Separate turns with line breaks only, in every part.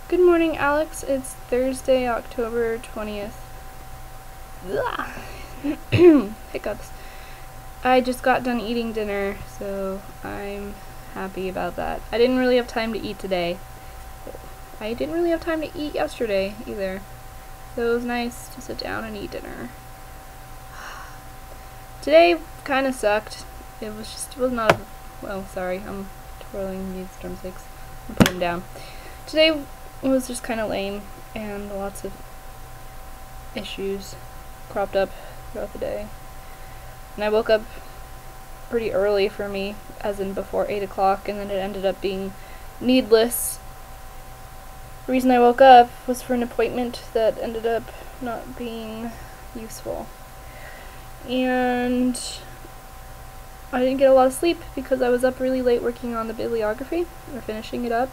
Good morning, Alex. It's Thursday, October 20th. Hiccups. I just got done eating dinner, so I'm happy about that. I didn't really have time to eat today. I didn't really have time to eat yesterday either. So it was nice to sit down and eat dinner. Today kind of sucked. It was not, well, sorry, I'm twirling these drumsticks. I'm putting them down. Today was just kind of lame, and lots of issues cropped up throughout the day. And I woke up pretty early for me, as in before 8 o'clock, and then it ended up being needless. The reason I woke up was for an appointment that ended up not being useful. And I didn't get a lot of sleep because I was up really late working on the bibliography, or finishing it up,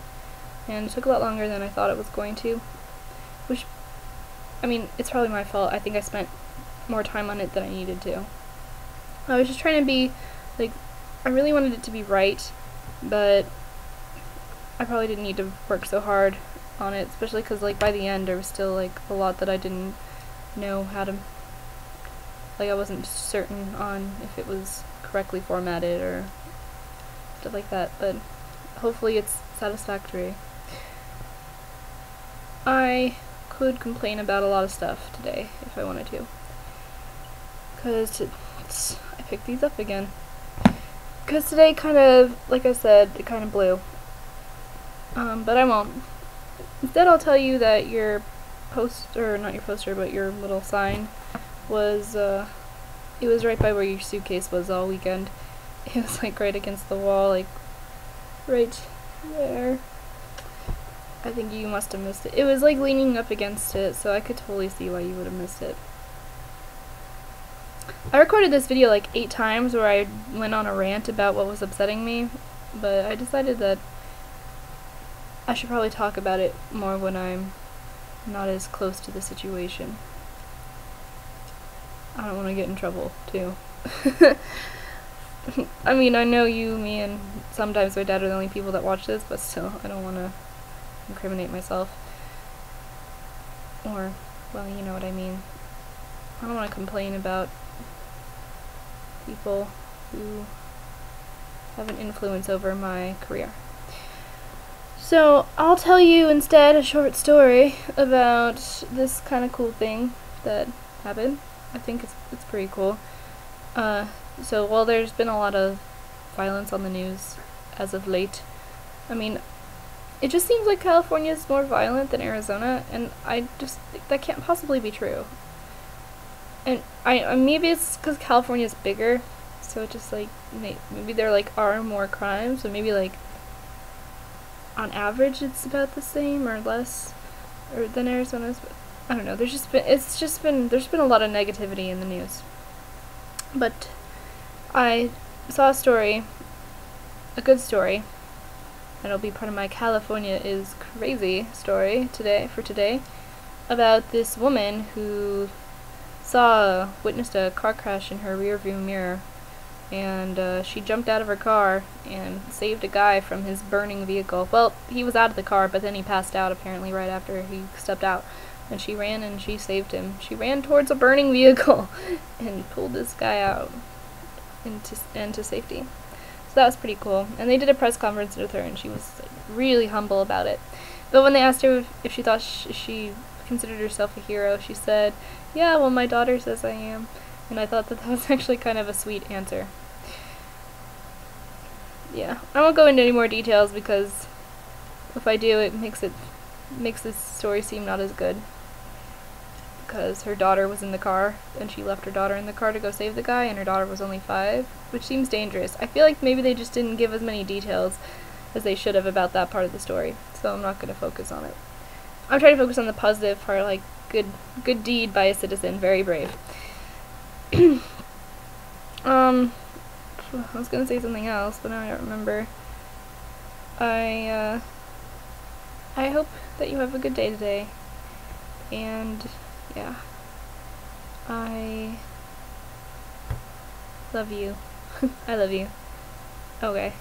and it took a lot longer than I thought it was going to. Which, I mean, it's probably my fault. I think I spent more time on it than I needed to. I was just trying to be, like, I really wanted it to be right, but I probably didn't need to work so hard on it, especially because, like, by the end there was still, like, a lot that I didn't know how to, like, I wasn't certain on if it was correctly formatted or stuff like that, but hopefully it's satisfactory. I could complain about a lot of stuff today if I wanted to, because I picked these up again. Because today kind of, like I said, it kind of blew. But I won't. Instead I'll tell you that your poster, not your poster, but your little sign was, it was right by where your suitcase was all weekend. It was like right against the wall, like right there. I think you must have missed it. It was like leaning up against it, so I could totally see why you would have missed it. I recorded this video like 8 times where I went on a rant about what was upsetting me, but I decided that I should probably talk about it more when I'm not as close to the situation. I don't want to get in trouble, too. I mean, I know you, me, and sometimes my dad are the only people that watch this, but still, I don't want to incriminate myself. Or, well, you know what I mean. I don't want to complain about people who have an influence over my career. So, I'll tell you instead a short story about this kind of cool thing that happened. I think it's pretty cool. So while there's been a lot of violence on the news as of late, I mean, it just seems like California is more violent than Arizona, and I just think that can't possibly be true. And maybe it's because California is bigger, so it just like maybe there like are more crimes, but maybe like on average it's about the same or less than Arizona's. But I don't know. There's been a lot of negativity in the news. But I saw a story, a good story. It'll be part of my California is crazy story today, about this woman who witnessed a car crash in her rearview mirror, and she jumped out of her car and saved a guy from his burning vehicle. Well, he was out of the car, but then he passed out apparently right after he stepped out, and she ran and she saved him. She ran towards a burning vehicle and pulled this guy out into safety. So that was pretty cool. And they did a press conference with her, and she was like, really humble about it. But when they asked her if she thought she considered herself a hero, she said, "Yeah, well, my daughter says I am." And I thought that was actually kind of a sweet answer. Yeah, I won't go into any more details because if I do, it makes this story seem not as good. Because her daughter was in the car, and she left her daughter in the car to go save the guy, and her daughter was only 5, which seems dangerous. I feel like maybe they just didn't give as many details as they should have about that part of the story, so I'm not going to focus on it. I'm trying to focus on the positive part, like good deed by a citizen, very brave. I was going to say something else, but now I don't remember. I hope that you have a good day today, and yeah, I love you. I love you. Okay.